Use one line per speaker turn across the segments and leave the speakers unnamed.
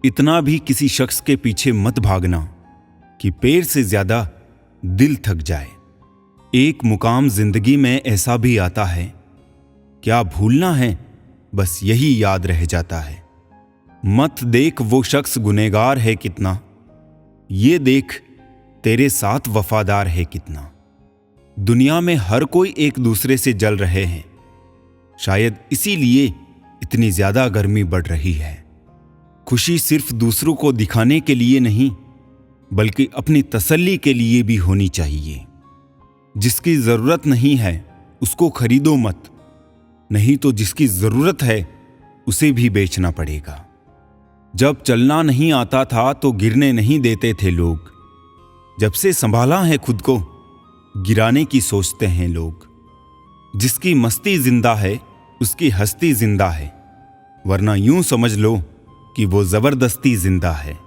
इतना भी किसी शख्स के पीछे मत भागना कि पैर से ज्यादा दिल थक जाए। एक मुकाम जिंदगी में ऐसा भी आता है, क्या भूलना है बस यही याद रह जाता है। मत देख वो शख्स गुनहगार है कितना, ये देख तेरे साथ वफादार है कितना। दुनिया में हर कोई एक दूसरे से जल रहे हैं, शायद इसीलिए इतनी ज्यादा गर्मी बढ़ रही है। खुशी सिर्फ दूसरों को दिखाने के लिए नहीं, बल्कि अपनी तसल्ली के लिए भी होनी चाहिए। जिसकी जरूरत नहीं है उसको खरीदो मत, नहीं तो जिसकी जरूरत है उसे भी बेचना पड़ेगा। जब चलना नहीं आता था तो गिरने नहीं देते थे लोग, जब से संभाला है खुद को गिराने की सोचते हैं लोग। जिसकी मस्ती जिंदा है उसकी हस्ती जिंदा है, वरना यूं समझ लो कि वो जबरदस्ती जिंदा है।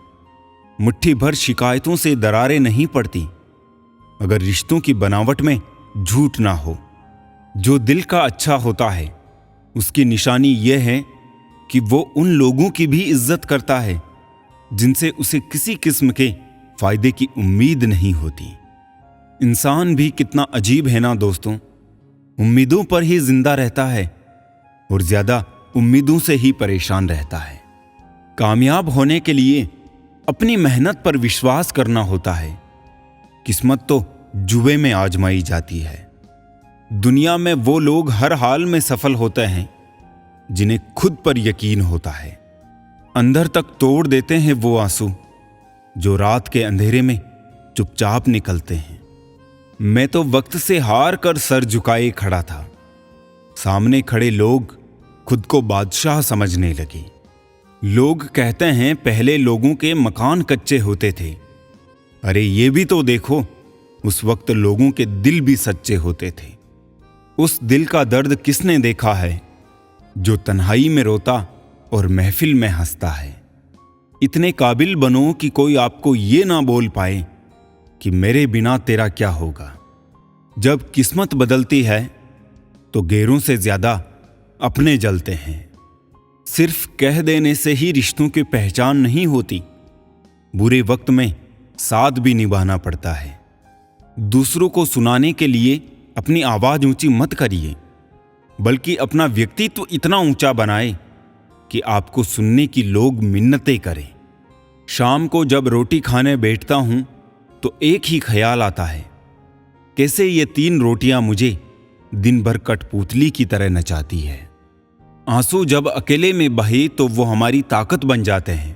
मुट्ठी भर शिकायतों से दरारें नहीं पड़ती अगर रिश्तों की बनावट में झूठ ना हो। जो दिल का अच्छा होता है उसकी निशानी यह है कि वो उन लोगों की भी इज्जत करता है जिनसे उसे किसी किस्म के फायदे की उम्मीद नहीं होती। इंसान भी कितना अजीब है ना दोस्तों, उम्मीदों पर ही जिंदा रहता है और ज्यादा उम्मीदों से ही परेशान रहता है। कामयाब होने के लिए अपनी मेहनत पर विश्वास करना होता है, किस्मत तो जुए में आजमाई जाती है। दुनिया में वो लोग हर हाल में सफल होते हैं जिन्हें खुद पर यकीन होता है। अंदर तक तोड़ देते हैं वो आंसू जो रात के अंधेरे में चुपचाप निकलते हैं। मैं तो वक्त से हार कर सर झुकाए खड़ा था, सामने खड़े लोग खुद को बादशाह समझने लगे। लोग कहते हैं पहले लोगों के मकान कच्चे होते थे, अरे ये भी तो देखो उस वक्त लोगों के दिल भी सच्चे होते थे। उस दिल का दर्द किसने देखा है जो तन्हाई में रोता और महफिल में हंसता है। इतने काबिल बनो कि कोई आपको ये ना बोल पाए कि मेरे बिना तेरा क्या होगा। जब किस्मत बदलती है तो गैरों से ज्यादा अपने जलते हैं। सिर्फ कह देने से ही रिश्तों की पहचान नहीं होती, बुरे वक्त में साथ भी निभाना पड़ता है। दूसरों को सुनाने के लिए अपनी आवाज ऊंची मत करिए, बल्कि अपना व्यक्तित्व इतना ऊंचा बनाए कि आपको सुनने की लोग मिन्नतें करें। शाम को जब रोटी खाने बैठता हूं तो एक ही ख्याल आता है, कैसे ये 3 रोटियां मुझे दिन भर कठपुतली की तरह नचाती है। आंसू जब अकेले में बहे तो वो हमारी ताकत बन जाते हैं,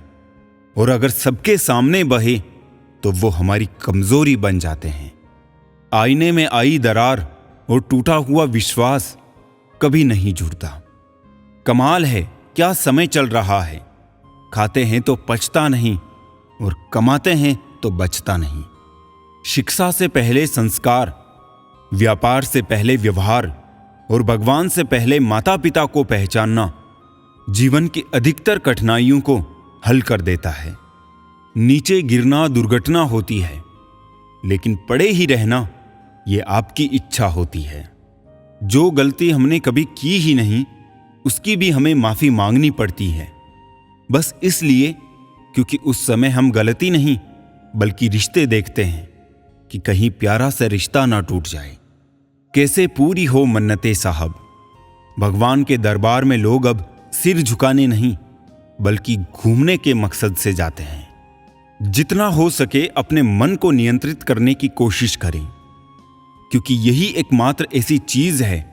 और अगर सबके सामने बहे तो वो हमारी कमजोरी बन जाते हैं। आईने में आई दरार और टूटा हुआ विश्वास कभी नहीं जुड़ता। कमाल है क्या समय चल रहा है, खाते हैं तो पचता नहीं और कमाते हैं तो बचता नहीं। शिक्षा से पहले संस्कार, व्यापार से पहले व्यवहार और भगवान से पहले माता पिता को पहचानना जीवन की अधिकतर कठिनाइयों को हल कर देता है। नीचे गिरना दुर्घटना होती है, लेकिन पड़े ही रहना ये आपकी इच्छा होती है। जो गलती हमने कभी की ही नहीं उसकी भी हमें माफी मांगनी पड़ती है, बस इसलिए क्योंकि उस समय हम गलती नहीं बल्कि रिश्ते देखते हैं कि कहीं प्यारा सा रिश्ता ना टूट जाए। कैसे पूरी हो मन्नतें साहब। भगवान के दरबार में लोग अब सिर झुकाने नहीं बल्कि घूमने के मकसद से जाते हैं। जितना हो सके अपने मन को नियंत्रित करने की कोशिश करें, क्योंकि यही एकमात्र ऐसी चीज है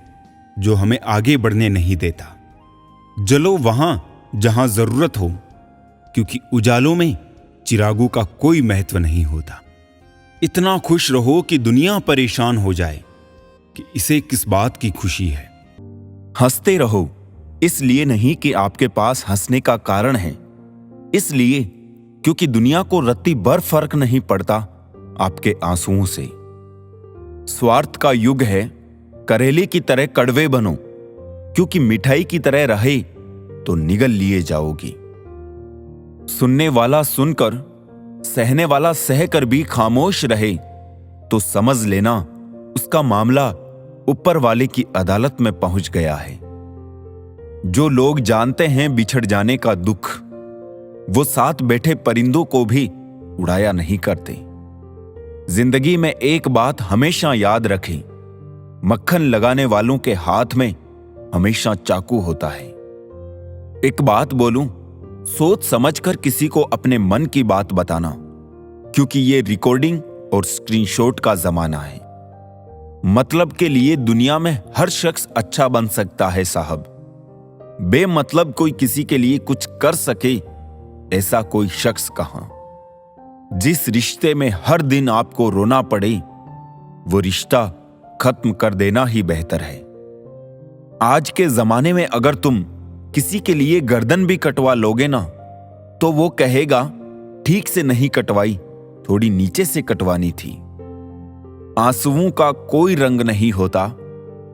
जो हमें आगे बढ़ने नहीं देता। जलो वहां जहां जरूरत हो, क्योंकि उजालों में चिरागों का कोई महत्व नहीं होता। इतना खुश रहो कि दुनिया परेशान हो जाए कि इसे किस बात की खुशी है।
हंसते रहो, इसलिए नहीं कि आपके पास हंसने का कारण है, इसलिए क्योंकि दुनिया को रत्ती भर फर्क नहीं पड़ता आपके आंसुओं से। स्वार्थ का युग है, करेले की तरह कड़वे बनो, क्योंकि मिठाई की तरह रहे तो निगल लिए जाओगी। सुनने वाला सुनकर, सहने वाला सहकर भी खामोश रहे तो समझ लेना उसका मामला ऊपर वाले की अदालत में पहुंच गया है। जो लोग जानते हैं बिछड़ जाने का दुख, वो साथ बैठे परिंदों को भी उड़ाया नहीं करते। जिंदगी में एक बात हमेशा याद रखें, मक्खन लगाने वालों के हाथ में हमेशा चाकू होता है। एक बात बोलूं, सोच समझकर किसी को अपने मन की बात बताना, क्योंकि ये रिकॉर्डिंग और स्क्रीनशॉट का जमाना है। मतलब के लिए दुनिया में हर शख्स अच्छा बन सकता है साहब। बेमतलब कोई किसी के लिए कुछ कर सके ऐसा कोई शख्स कहां। जिस रिश्ते में हर दिन आपको रोना पड़े वो रिश्ता खत्म कर देना ही बेहतर है। आज के जमाने में अगर तुम किसी के लिए गर्दन भी कटवा लोगे ना तो वो कहेगा ठीक से नहीं कटवाई, थोड़ी नीचे से कटवानी थी। आंसुओं का कोई रंग नहीं होता,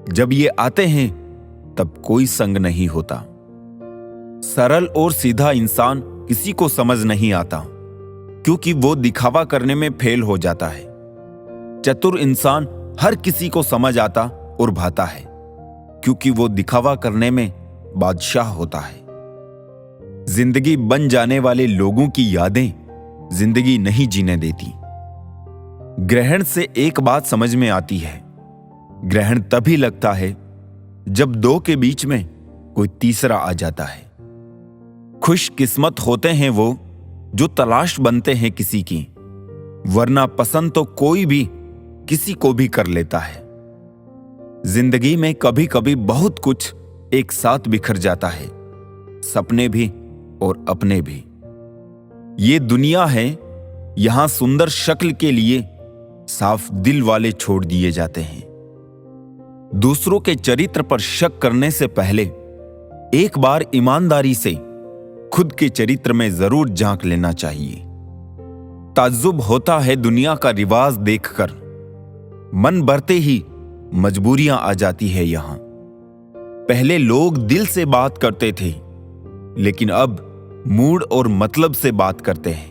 जब ये आते हैं तब कोई संग नहीं होता। सरल और सीधा इंसान किसी को समझ नहीं आता, क्योंकि वो दिखावा करने में फेल हो जाता है। चतुर इंसान हर किसी को समझ आता और भाता है, क्योंकि वो दिखावा करने में बादशाह होता है। जिंदगी बन जाने वाले लोगों की यादें जिंदगी नहीं जीने देती। ग्रहण से एक बात समझ में आती है, ग्रहण तभी लगता है जब दो के बीच में कोई तीसरा आ जाता है। खुशकिस्मत होते हैं वो जो तलाश बनते हैं किसी की, वरना पसंद तो कोई भी किसी को भी कर लेता है। जिंदगी में कभी कभी बहुत कुछ एक साथ बिखर जाता है, सपने भी और अपने भी। ये दुनिया है, यहां सुंदर शक्ल के लिए साफ दिल वाले छोड़ दिए जाते हैं। दूसरों के चरित्र पर शक करने से पहले एक बार ईमानदारी से खुद के चरित्र में जरूर झांक लेना चाहिए। ताज्जुब होता है दुनिया का रिवाज देखकर, मन भरते ही मजबूरियां आ जाती है यहां। पहले लोग दिल से बात करते थे, लेकिन अब मूड और मतलब से बात करते हैं।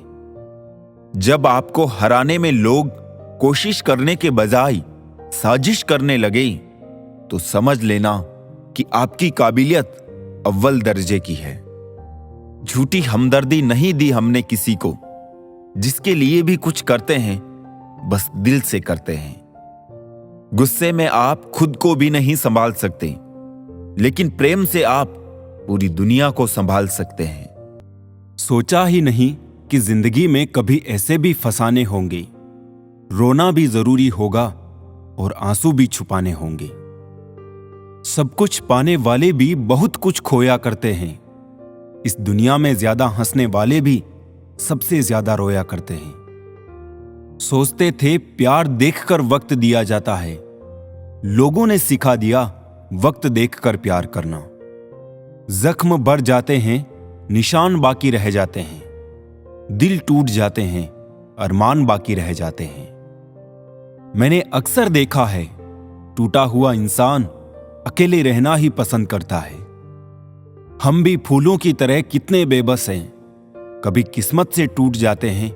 जब आपको हराने में लोग कोशिश करने के बजाय साजिश करने लगे तो समझ लेना कि आपकी काबिलियत अव्वल दर्जे की है। झूठी हमदर्दी नहीं दी हमने किसी को, जिसके लिए भी कुछ करते हैं बस दिल से करते हैं। गुस्से में आप खुद को भी नहीं संभाल सकते, लेकिन प्रेम से आप पूरी दुनिया को संभाल सकते हैं।
सोचा ही नहीं कि जिंदगी में कभी ऐसे भी फसाने होंगे, रोना भी जरूरी होगा और आंसू भी छुपाने होंगे। सब कुछ पाने वाले भी बहुत कुछ खोया करते हैं। इस दुनिया में ज्यादा हंसने वाले भी सबसे ज्यादा रोया करते हैं। सोचते थे प्यार देखकर वक्त दिया जाता है, लोगों ने सिखा दिया वक्त देखकर प्यार करना। जख्म बढ़ जाते हैं, निशान बाकी रह जाते हैं, दिल टूट जाते हैं, अरमान बाकी रह जाते हैं। मैंने अक्सर देखा है, टूटा हुआ इंसान अकेले रहना ही पसंद करता है। हम भी फूलों की तरह कितने बेबस हैं, कभी किस्मत से टूट जाते हैं,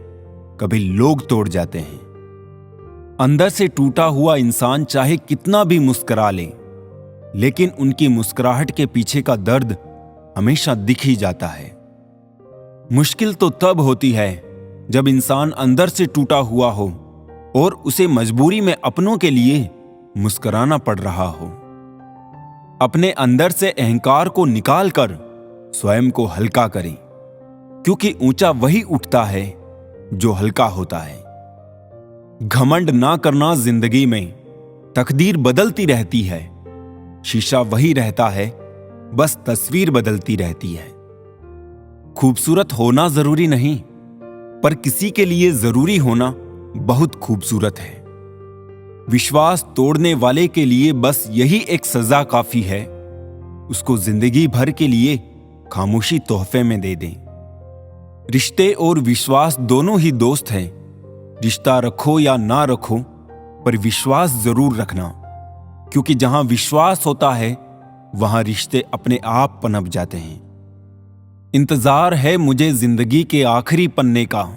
कभी लोग तोड़ जाते हैं। अंदर से टूटा हुआ इंसान चाहे कितना भी मुस्कुरा ले, लेकिन उनकी मुस्कुराहट के पीछे का दर्द हमेशा दिख ही जाता है। मुश्किल तो तब होती है जब इंसान अंदर से टूटा हुआ हो और उसे मजबूरी में अपनों के लिए मुस्कुराना पड़ रहा हो। अपने अंदर से अहंकार को निकालकर स्वयं को हल्का करें, क्योंकि ऊंचा वही उठता है जो हल्का होता है। घमंड ना करना जिंदगी में, तकदीर बदलती रहती है। शीशा वही रहता है, बस तस्वीर बदलती रहती है। खूबसूरत होना जरूरी नहीं, पर किसी के लिए जरूरी होना बहुत खूबसूरत है। विश्वास तोड़ने वाले के लिए बस यही एक सजा काफी है, उसको जिंदगी भर के लिए खामोशी तोहफे में दे दें। रिश्ते और विश्वास दोनों ही दोस्त हैं। रिश्ता रखो या ना रखो, पर विश्वास जरूर रखना, क्योंकि जहां विश्वास होता है वहां रिश्ते अपने आप पनप जाते हैं। इंतजार है मुझे जिंदगी के आखिरी पन्ने का,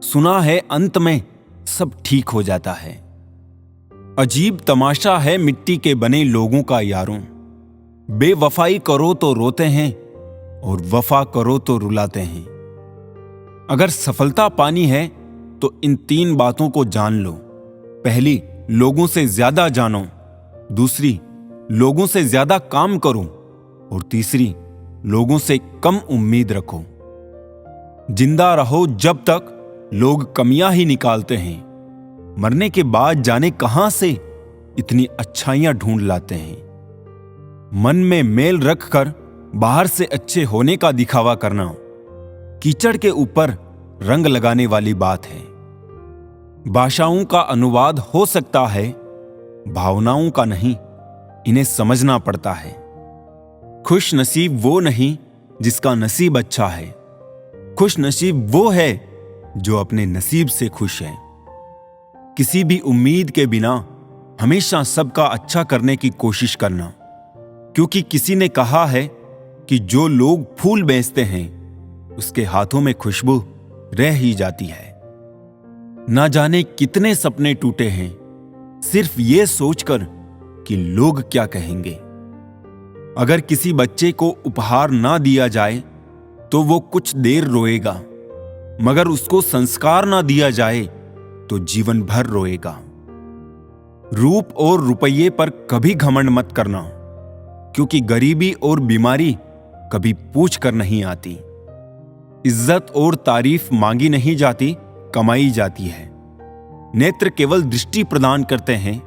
सुना है अंत में सब ठीक हो जाता है। अजीब तमाशा है मिट्टी के बने लोगों का यारों, बेवफाई करो तो रोते हैं और वफा करो तो रुलाते हैं। अगर सफलता पानी है तो इन 3 बातों को जान लो। पहली, लोगों से ज्यादा जानो। दूसरी, लोगों से ज्यादा काम करो। और तीसरी, लोगों से कम उम्मीद रखो। जिंदा रहो जब तक लोग कमियां ही निकालते हैं। मरने के बाद जाने कहां से इतनी अच्छाइयां ढूंढ लाते हैं। मन में मेल रखकर बाहर से अच्छे होने का दिखावा करना कीचड़ के ऊपर रंग लगाने वाली बात है। भाषाओं का अनुवाद हो सकता है, भावनाओं का नहीं। इन्हें समझना पड़ता है। खुश नसीब वो नहीं जिसका नसीब अच्छा है। खुश नसीब वो है जो अपने नसीब से खुश है। किसी भी उम्मीद के बिना हमेशा सबका अच्छा करने की कोशिश करना, क्योंकि किसी ने कहा है कि जो लोग फूल बेचते हैं उसके हाथों में खुशबू रह ही जाती है। ना जाने कितने सपने टूटे हैं सिर्फ ये सोचकर कि लोग क्या कहेंगे। अगर किसी बच्चे को उपहार ना दिया जाए तो वो कुछ देर रोएगा, मगर उसको संस्कार ना दिया जाए तो जीवन भर रोएगा। रूप और रुपये पर कभी घमंड मत करना, क्योंकि गरीबी और बीमारी कभी पूछ कर नहीं आती। इज्जत और तारीफ मांगी नहीं जाती, कमाई जाती है। नेत्र केवल दृष्टि प्रदान करते हैं,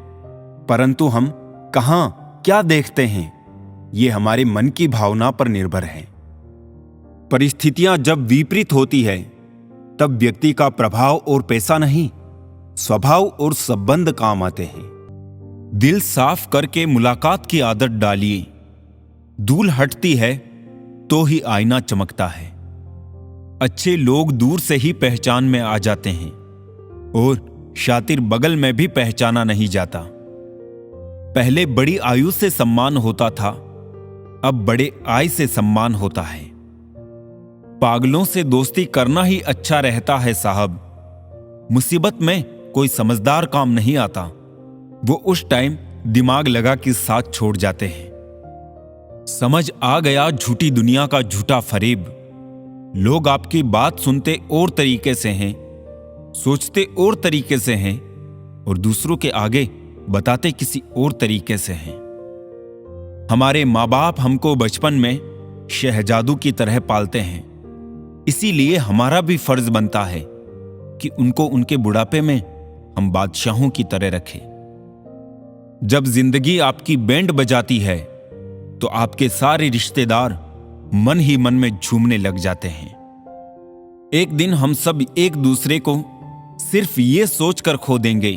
परंतु हम कहां क्या देखते हैं ये हमारे मन की भावना पर निर्भर है। परिस्थितियां जब विपरीत होती है तब व्यक्ति का प्रभाव और पैसा नहीं, स्वभाव और संबंध काम आते हैं। दिल साफ करके मुलाकात की आदत डालिए। धूल हटती है तो ही आईना चमकता है। अच्छे लोग दूर से ही पहचान में आ जाते हैं और शातिर बगल में भी पहचाना नहीं जाता। पहले बड़ी आयु से सम्मान होता था, अब बड़े आय से सम्मान होता है। पागलों से दोस्ती करना ही अच्छा रहता है साहब। मुसीबत में कोई समझदार काम नहीं आता, वो उस टाइम दिमाग लगा के साथ छोड़ जाते हैं। समझ आ गया झूठी दुनिया का झूठा फरेब। लोग आपकी बात सुनते और तरीके से हैं, सोचते और तरीके से हैं और दूसरों के आगे बताते किसी और तरीके से हैं। हमारे माँ बाप हमको बचपन में शहजादू की तरह पालते हैं, इसीलिए हमारा भी फर्ज बनता है कि उनको उनके बुढ़ापे में हम बादशाहों की तरह रखें। जब जिंदगी आपकी बैंड बजाती है तो आपके सारे रिश्तेदार मन ही मन में झूमने लग जाते हैं। एक दिन हम सब एक दूसरे को सिर्फ ये सोचकर खो देंगे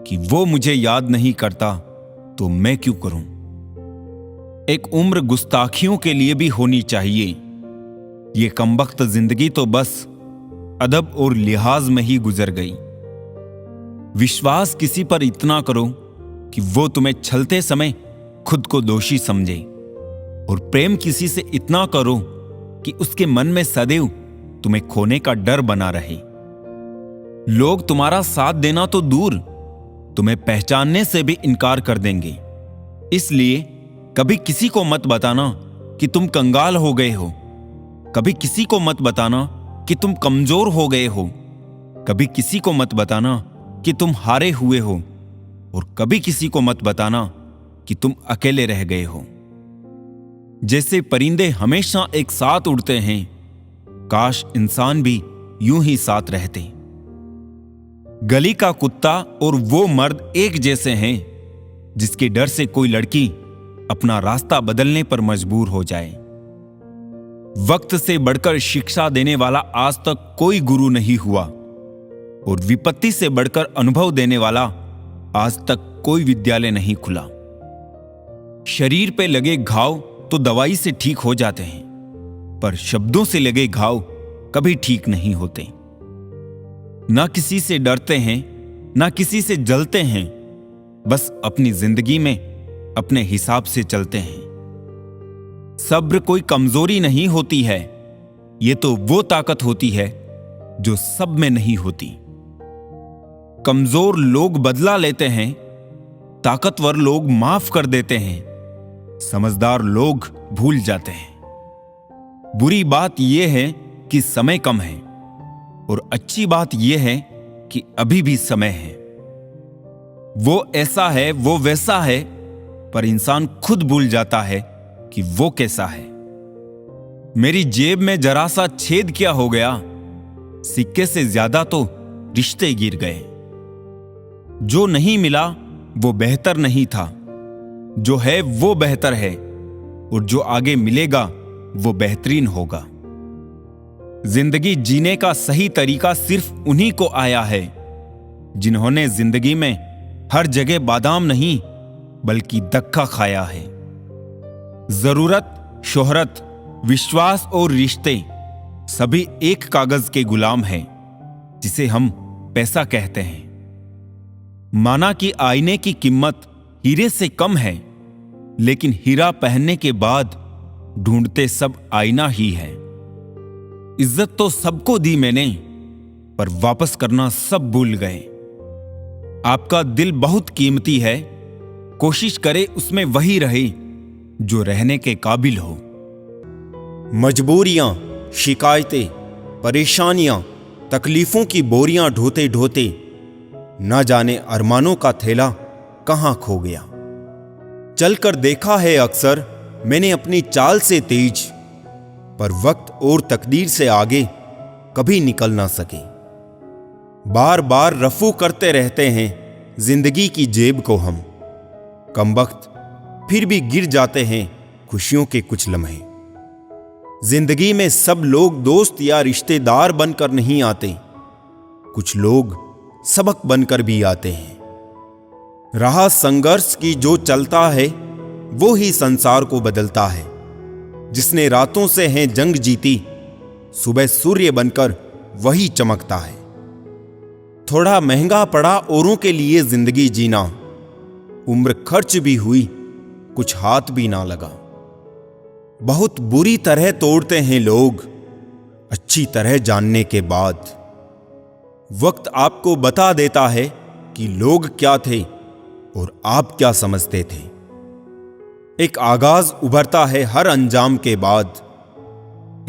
कि वो मुझे याद नहीं करता तो मैं क्यों करूं। एक उम्र गुस्ताखियों के लिए भी होनी चाहिए। ये कमबख्त जिंदगी तो बस अदब और लिहाज में ही गुजर गई। विश्वास किसी पर इतना करो कि वो तुम्हें छलते समय खुद को दोषी समझे, और प्रेम किसी से इतना करो कि उसके मन में सदैव तुम्हें खोने का डर बना रहे। लोग तुम्हारा साथ देना तो दूर, तुम्हें पहचानने से भी इनकार कर देंगे। इसलिए कभी किसी को मत बताना कि तुम कंगाल हो गए हो। कभी किसी को मत बताना कि तुम कमजोर हो गए हो। कभी किसी को मत बताना कि तुम हारे हुए हो, और कभी किसी को मत बताना कि तुम अकेले रह गए हो। जैसे परिंदे हमेशा एक साथ उड़ते हैं, काश इंसान भी यूं ही साथ रहते। गली का कुत्ता और वो मर्द एक जैसे हैं जिसके डर से कोई लड़की अपना रास्ता बदलने पर मजबूर हो जाए। वक्त से बढ़कर शिक्षा देने वाला आज तक कोई गुरु नहीं हुआ, और विपत्ति से बढ़कर अनुभव देने वाला आज तक कोई विद्यालय नहीं खुला। शरीर पे लगे घाव तो दवाई से ठीक हो जाते हैं, पर शब्दों से लगे घाव कभी ठीक नहीं होते। ना किसी से डरते हैं, ना किसी से जलते हैं, बस अपनी जिंदगी में अपने हिसाब से चलते हैं। सब्र कोई कमजोरी नहीं होती है, ये तो वो ताकत होती है जो सब में नहीं होती। कमजोर लोग बदला लेते हैं, ताकतवर लोग माफ कर देते हैं, समझदार लोग भूल जाते हैं। बुरी बात यह है कि समय कम है,
और अच्छी बात यह है कि अभी भी समय है। वो ऐसा है, वो वैसा है, पर इंसान खुद भूल जाता है कि वो कैसा है। मेरी जेब में जरा सा छेद क्या हो गया, सिक्के से ज्यादा तो रिश्ते गिर गए। जो नहीं मिला वो बेहतर नहीं था, जो है वो बेहतर है, और जो आगे मिलेगा वो बेहतरीन होगा। जिंदगी जीने का सही तरीका सिर्फ उन्हीं को आया है जिन्होंने जिंदगी में हर जगह बादाम नहीं बल्कि धक्का खाया है। जरूरत, शोहरत, विश्वास और रिश्ते सभी एक कागज के गुलाम हैं जिसे हम पैसा कहते हैं। माना कि आईने की कीमत हीरे से कम है, लेकिन हीरा पहनने के बाद ढूंढते सब आईना ही है। इज्जत तो सबको दी मैंने, पर वापस करना सब भूल गए। आपका दिल बहुत कीमती है, कोशिश करे उसमें वही रहे जो रहने के काबिल हो।
मजबूरियां, शिकायतें, परेशानियां, तकलीफों की बोरियां ढोते ढोते न जाने अरमानों का थैला कहां खो गया। चलकर देखा है अक्सर मैंने अपनी चाल से तेज, पर वक्त और तकदीर से आगे कभी निकल ना सके। बार बार रफू करते रहते हैं जिंदगी की जेब को हम, कमबख्त फिर भी गिर जाते हैं खुशियों के कुछ लम्हे। जिंदगी में सब लोग दोस्त या रिश्तेदार बनकर नहीं आते, कुछ लोग सबक बनकर भी आते हैं। राह संघर्ष की जो चलता है वो ही संसार को बदलता है। जिसने रातों से है जंग जीती, सुबह सूर्य बनकर वही चमकता है। थोड़ा महंगा पड़ा औरों के लिए जिंदगी जीना, उम्र खर्च भी हुई कुछ हाथ भी ना लगा। बहुत बुरी तरह तोड़ते हैं लोग अच्छी तरह जानने के बाद। वक्त आपको बता देता है कि लोग क्या थे और आप क्या समझते थे। एक आगाज उभरता है हर अंजाम के बाद,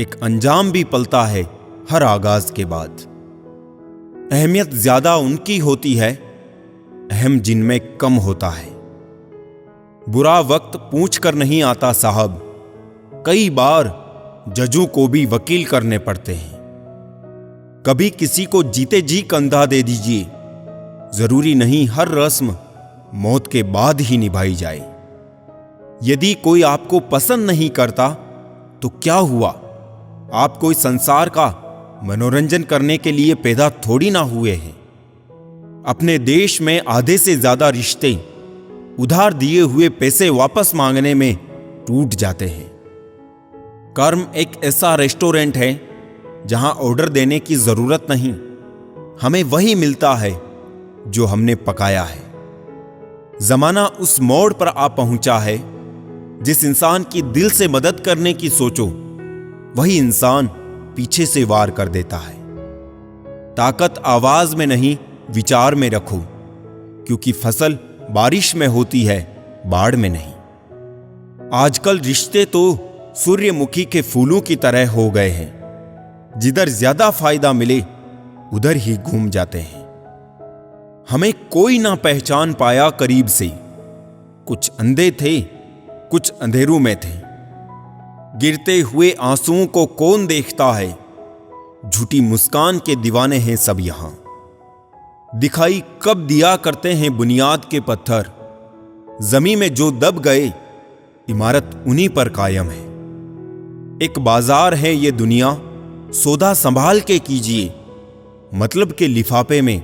एक अंजाम भी पलता है हर आगाज के बाद। अहमियत ज्यादा उनकी होती है, अहम जिनमें कम होता है। बुरा वक्त पूछ कर नहीं आता साहब, कई बार जजों को भी वकील करने पड़ते हैं। कभी किसी को जीते जी कंधा दे दीजिए, जरूरी नहीं हर रस्म मौत के बाद ही निभाई जाए। यदि कोई आपको पसंद नहीं करता तो क्या हुआ, आप कोई संसार का मनोरंजन करने के लिए पैदा थोड़ी ना हुए हैं। अपने देश में आधे से ज्यादा रिश्ते उधार दिए हुए पैसे वापस मांगने में टूट जाते हैं। कर्म एक ऐसा रेस्टोरेंट है जहां ऑर्डर देने की जरूरत नहीं, हमें वही मिलता है जो हमने पकाया है। जमाना उस मोड़ पर आ पहुंचा है, जिस इंसान की दिल से मदद करने की सोचो वही इंसान पीछे से वार कर देता है। ताकत आवाज में नहीं विचार में रखो, क्योंकि फसल बारिश में होती है, बाढ़ में नहीं। आजकल रिश्ते तो सूर्यमुखी के फूलों की तरह हो गए हैं, जिधर ज्यादा फायदा मिले उधर ही घूम जाते हैं। हमें कोई ना पहचान पाया करीब से, कुछ अंधे थे कुछ अंधेरों में थे। गिरते हुए आंसुओं को कौन देखता है, झूठी मुस्कान के दीवाने हैं सब यहां। दिखाई कब दिया करते हैं बुनियाद के पत्थर, जमीन में जो दब गए इमारत उन्हीं पर कायम है। एक बाजार है ये दुनिया, सौदा संभाल के कीजिए, मतलब के लिफाफे में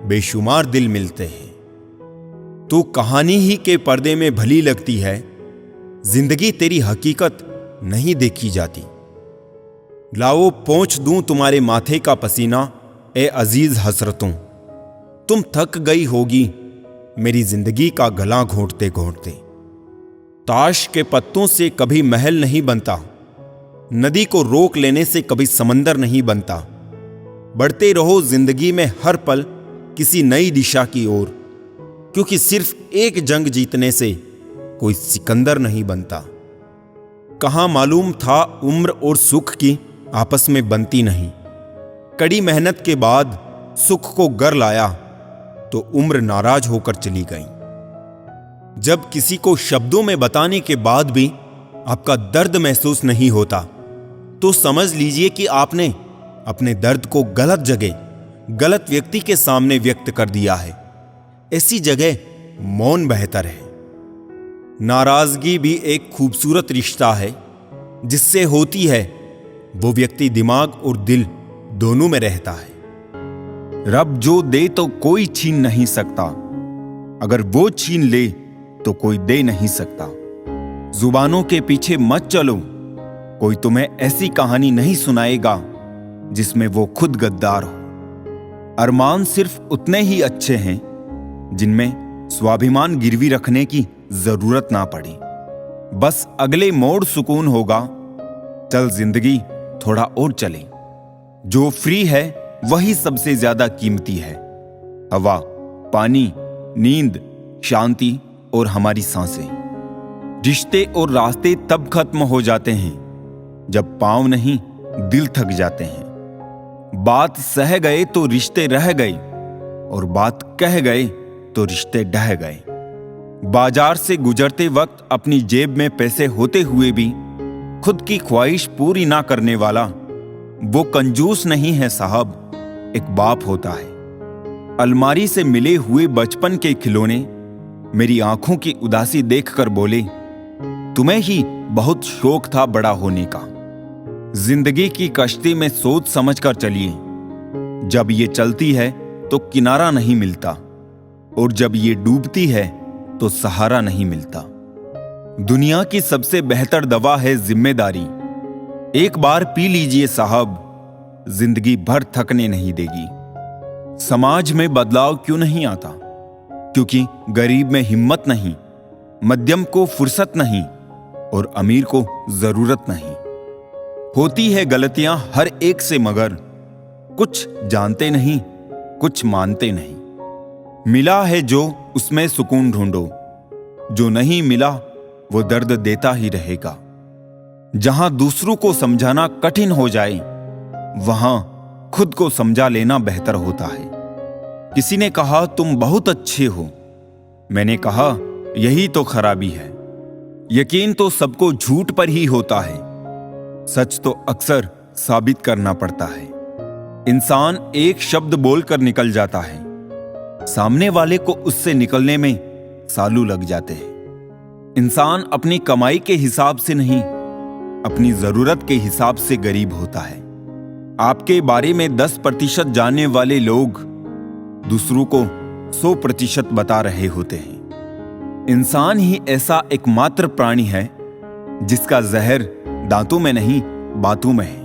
बेशुमार दिल मिलते हैं। तो कहानी ही के पर्दे में भली लगती है, जिंदगी तेरी हकीकत नहीं देखी जाती। लाओ पहुंच दूं तुम्हारे माथे का पसीना, ए अजीज हसरतों, तुम थक गई होगी मेरी जिंदगी का गला घोंटते घोंटते। ताश के पत्तों से कभी महल नहीं बनता, नदी को रोक लेने से कभी समंदर नहीं बनता। बढ़ते रहो जिंदगी में हर पल किसी नई दिशा की ओर, क्योंकि सिर्फ एक जंग जीतने से कोई सिकंदर नहीं बनता। कहां मालूम था उम्र और सुख की आपस में बनती नहीं। कड़ी मेहनत के बाद सुख को घर लाया तो उम्र नाराज होकर चली गई। जब किसी को शब्दों में बताने के बाद भी आपका दर्द महसूस नहीं होता तो समझ लीजिए कि आपने अपने दर्द को गलत जगह, गलत व्यक्ति के सामने व्यक्त कर दिया है। ऐसी जगह मौन बेहतर है। नाराजगी भी एक खूबसूरत रिश्ता है। जिससे होती है वो व्यक्ति दिमाग और दिल दोनों में रहता है।
रब जो दे तो कोई छीन नहीं सकता, अगर वो छीन ले तो कोई दे नहीं सकता। जुबानों के पीछे मत चलो, कोई तुम्हें ऐसी कहानी नहीं सुनाएगा जिसमें वो खुद गद्दार हो। अरमान सिर्फ उतने ही अच्छे हैं जिनमें स्वाभिमान गिरवी रखने की जरूरत ना पड़े। बस अगले मोड़ सुकून होगा। चल जिंदगी थोड़ा और चले। जो फ्री है वही सबसे ज्यादा कीमती है। हवा, पानी, नींद, शांति और हमारी सांसें। रिश्ते और रास्ते तब खत्म हो जाते हैं जब पांव नहीं दिल थक जाते हैं। बात सह गए तो रिश्ते रह गए और बात कह गए तो रिश्ते ढह गए। बाजार से गुजरते वक्त अपनी जेब में पैसे होते हुए भी खुद की ख्वाहिश पूरी ना करने वाला वो कंजूस नहीं है साहब, एक बाप होता है। अलमारी से मिले हुए बचपन के खिलौने मेरी आंखों की उदासी देखकर बोले, तुम्हें ही बहुत शौक था बड़ा होने का। जिंदगी की कश्ती में सोच समझ कर चलिए। जब ये चलती है तो किनारा नहीं मिलता और जब ये डूबती है तो सहारा नहीं मिलता। दुनिया की सबसे बेहतर दवा है जिम्मेदारी। एक बार पी लीजिए साहब, जिंदगी भर थकने नहीं देगी। समाज में बदलाव क्यों नहीं आता? क्योंकि गरीब में हिम्मत नहीं, मध्यम को फुर्सत नहीं और अमीर को जरूरत नहीं। होती है गलतियां हर एक से, मगर कुछ जानते नहीं, कुछ मानते नहीं। मिला है जो उसमें सुकून ढूंढो, जो नहीं मिला वो दर्द देता ही रहेगा। जहां दूसरों को समझाना कठिन हो जाए वहां खुद को समझा लेना बेहतर होता है। किसी ने कहा तुम बहुत अच्छे हो, मैंने कहा यही तो खराबी है। यकीन तो सबको झूठ पर ही होता है, सच तो अक्सर साबित करना पड़ता है। इंसान एक शब्द बोलकर निकल जाता है, सामने वाले को उससे निकलने में सालों लग जाते हैं। इंसान अपनी कमाई के हिसाब से नहीं, अपनी जरूरत के हिसाब से गरीब होता है। आपके बारे में 10% जानने वाले लोग दूसरों को 100% बता रहे होते हैं। इंसान ही ऐसा एकमात्र प्राणी है जिसका जहर दांतों में नहीं बातों में है।